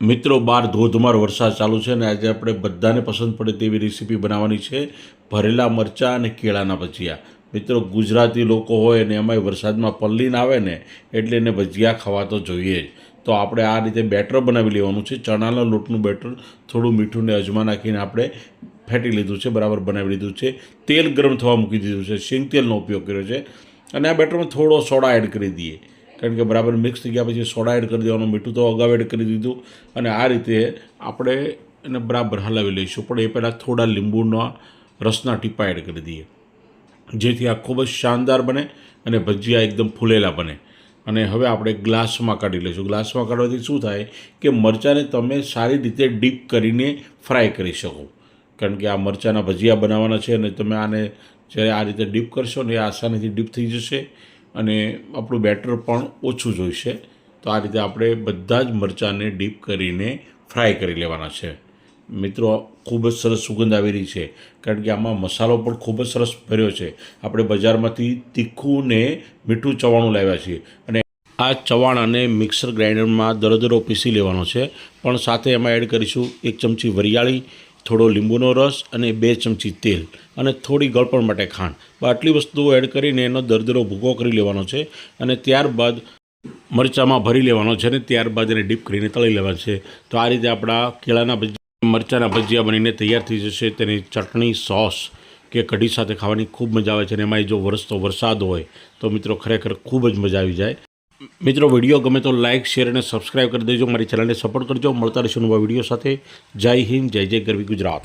મિત્રો બહાર ધોધમાર વરસાદ ચાલુ છે ને આજે આપણે બધાને પસંદ પડે તેવી રેસીપી બનાવવાની છે ભરેલા મરચાં અને કેળાના ભજીયા। મિત્રો ગુજરાતી લોકો હોય ને એમાંય વરસાદમાં પલ્લીને આવે ને એટલે એને ભજીયા ખાવા તો જોઈએ જ। તો આપણે આ રીતે બેટર બનાવી લેવાનું છે। ચણાના લોટનું બેટર થોડું મીઠું ને અજમા નાખીને આપણે ફેટી લીધું છે, બરાબર બનાવી લીધું છે। તેલ ગરમ થવા મૂકી દીધું છે, સિંગ તેલનો ઉપયોગ કર્યો છે અને આ બેટરમાં થોડો સોડા એડ કરી દઈએ, કારણ કે બરાબર મિક્સ થઈ ગયા પછી સોડા એડ કરી દેવાનું, મીઠું તો અગાઉ એડ કરી દીધું અને આ રીતે આપણે એને બરાબર હલાવી લઈશું। પણ એ પહેલાં થોડા લીંબુના રસના ટીપા એડ કરી દઈએ, જેથી આ ખૂબ જ શાનદાર બને અને ભજીયા એકદમ ફૂલેલા બને। અને હવે આપણે ગ્લાસમાં કાઢી લઈશું। ગ્લાસમાં કાઢવાથી શું થાય કે મરચાંને તમે સારી રીતે ડીપ કરીને ફ્રાય કરી શકો, કારણ કે આ મરચાંના ભજીયા બનાવવાના છે અને તમે આને જ્યારે આ રીતે ડીપ કરશો ને એ આસાનીથી ડીપ થઈ જશે અને આપણું બેટર પણ ઓછું જોઈશે। તો આ રીતે આપણે બધા જ મરચાંને ડીપ કરીને ફ્રાય કરી લેવાના છે। મિત્રો ખૂબ જ સરસ સુગંધ આવી રહી છે, કારણ કે આમાં મસાલો પણ ખૂબ જ સરસ ભર્યો છે। આપણે બજારમાંથી તીખું ને મીઠું ચવાણું લાવ્યા છીએ અને આ ચવાણાને મિક્સર ગ્રાઇન્ડરમાં દરદરો પીસી લેવાનો છે, પણ સાથે એમાં એડ કરીશું 1 ચમચી વરિયાળી, થોડો લીંબુનો રસ અને 2 ચમચી તેલ અને થોડી ગળપણ માટે ખાંડ। આટલી વસ્તુઓ એડ કરીને એનો દરદરો ભૂકો કરી લેવાનો છે અને ત્યારબાદ મરચાંમાં ભરી લેવાનો છે અને ત્યારબાદ એને ડીપ કરીને તળી લેવાનો છે। તો આ રીતે આપણા કેળાના મરચાંના ભજીયા બનીને તૈયાર થઈ જશે। તેની ચટણી, સોસ કે કઢી સાથે ખાવાની ખૂબ મજા આવે છે અને એમાંય જો વરસતો વરસાદ હોય તો મિત્રો ખરેખર ખૂબ જ મજા આવી જાય। મિત્રો વિડીયો ગમે તો લાઇક, શેર અને સબસ્ક્રાઈબ કરી દેજો, મારી ચેનલને સપોર્ટ કરજો। મળતા રહીશું નવા વિડીયો સાથે। જય હિન્દ, જય જય ગરવી ગુજરાત।